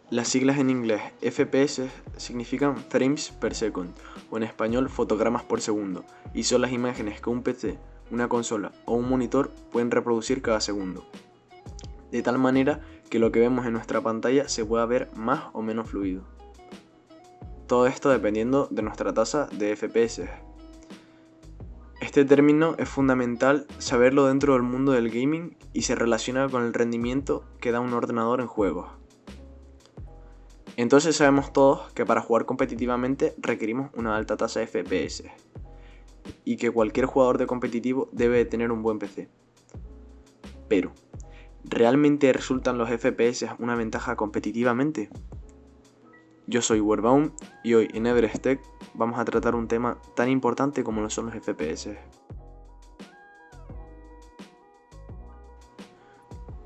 Las siglas en inglés FPS significan Frames per Second, o en español fotogramas por segundo, y son las imágenes que un PC, una consola o un monitor pueden reproducir cada segundo. De tal manera que lo que vemos en nuestra pantalla se pueda ver más o menos fluido. Todo esto dependiendo de nuestra tasa de FPS. Este término es fundamental saberlo dentro del mundo del gaming y se relaciona con el rendimiento que da un ordenador en juegos. Entonces sabemos todos que para jugar competitivamente requerimos una alta tasa de FPS y que cualquier jugador de competitivo debe de tener un buen PC. Pero, ¿realmente resultan los FPS una ventaja competitivamente? Yo soy Werbaum y hoy en Everest Tech vamos a tratar un tema tan importante como lo son los FPS.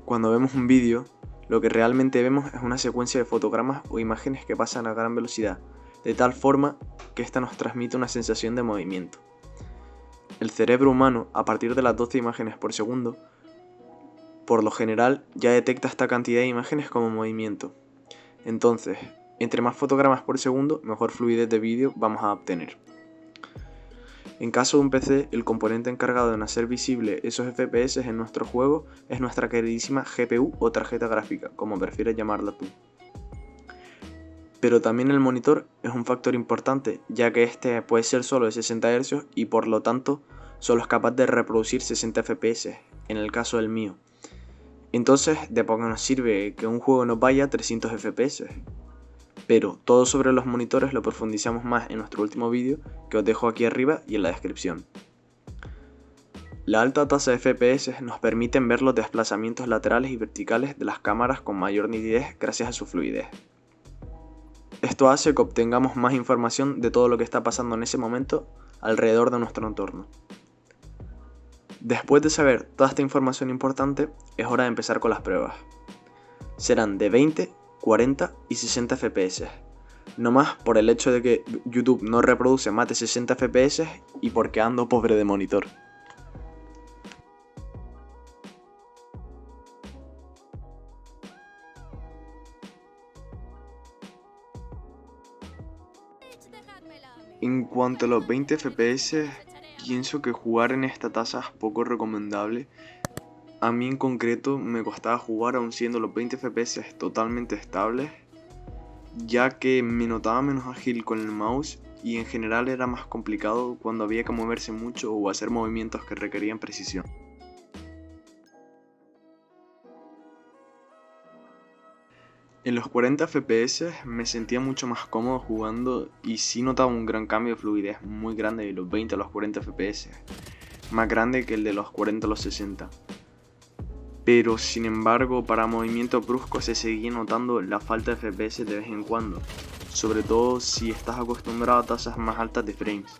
Cuando vemos un vídeo, lo que realmente vemos es una secuencia de fotogramas o imágenes que pasan a gran velocidad, de tal forma que esta nos transmite una sensación de movimiento. El cerebro humano, a partir de las 12 imágenes por segundo, por lo general ya detecta esta cantidad de imágenes como movimiento. Entonces, entre más fotogramas por segundo, mejor fluidez de vídeo vamos a obtener. En caso de un PC, el componente encargado de hacer visible esos FPS en nuestro juego es nuestra queridísima GPU o tarjeta gráfica, como prefieras llamarla tú. Pero también el monitor es un factor importante, ya que este puede ser solo de 60 Hz y por lo tanto solo es capaz de reproducir 60 FPS, en el caso del mío. Entonces, de poco nos sirve que un juego nos vaya a 300 FPS. Pero todo sobre los monitores lo profundizamos más en nuestro último vídeo, que os dejo aquí arriba y en la descripción. La alta tasa de FPS nos permite ver los desplazamientos laterales y verticales de las cámaras con mayor nitidez gracias a su fluidez. Esto hace que obtengamos más información de todo lo que está pasando en ese momento alrededor de nuestro entorno. Después de saber toda esta información importante, es hora de empezar con las pruebas. Serán de 20, 40 y 60 FPS. No más por el hecho de que YouTube no reproduce más de 60 FPS y porque ando pobre de monitor. En cuanto a los 20 FPS, pienso que jugar en esta tasa es poco recomendable. A mí en concreto me costaba jugar aun siendo los 20 FPS totalmente estables, ya que me notaba menos ágil con el mouse y en general era más complicado cuando había que moverse mucho o hacer movimientos que requerían precisión. En los 40 FPS me sentía mucho más cómodo jugando y sí notaba un gran cambio de fluidez muy grande de los 20 a los 40 FPS, más grande que el de los 40 a los 60. Pero sin embargo para movimientos bruscos se seguía notando la falta de FPS de vez en cuando, sobre todo si estás acostumbrado a tasas más altas de frames.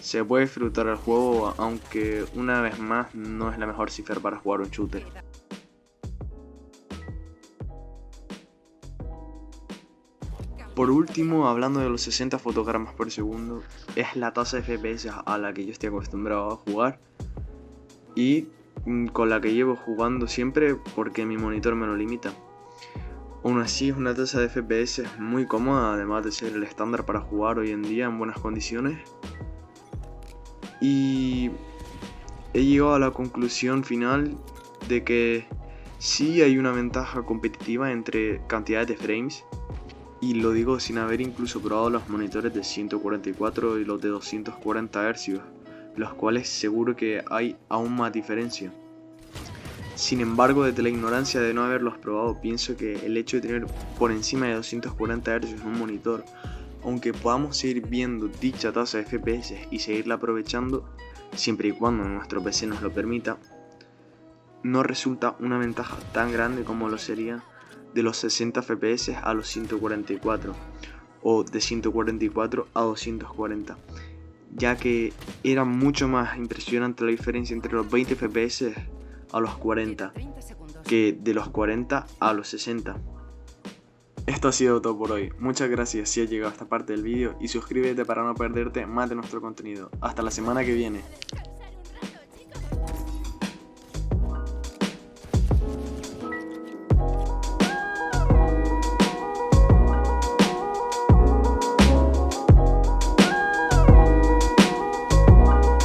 Se puede disfrutar el juego, aunque una vez más no es la mejor cifra para jugar un shooter. Por último, hablando de los 60 fotogramas por segundo, es la tasa de FPS a la que yo estoy acostumbrado a jugar y con la que llevo jugando siempre porque mi monitor me lo limita. Aún así es una tasa de FPS muy cómoda, además de ser el estándar para jugar hoy en día en buenas condiciones. Y he llegado a la conclusión final de que sí hay una ventaja competitiva entre cantidades de frames, y lo digo sin haber incluso probado los monitores de 144 y los de 240 Hz, los cuales seguro que hay aún más diferencia. Sin embargo, desde la ignorancia de no haberlos probado, pienso que el hecho de tener por encima de 240 Hz en un monitor, aunque podamos seguir viendo dicha tasa de FPS y seguirla aprovechando, siempre y cuando nuestro PC nos lo permita, no resulta una ventaja tan grande como lo sería de los 60 FPS a los 144 o de 144 a 240, ya que era mucho más impresionante la diferencia entre los 20 FPS a los 40 que de los 40 a los 60. Esto ha sido todo por hoy, muchas gracias si has llegado a esta parte del vídeo y suscríbete para no perderte más de nuestro contenido. Hasta la semana que viene.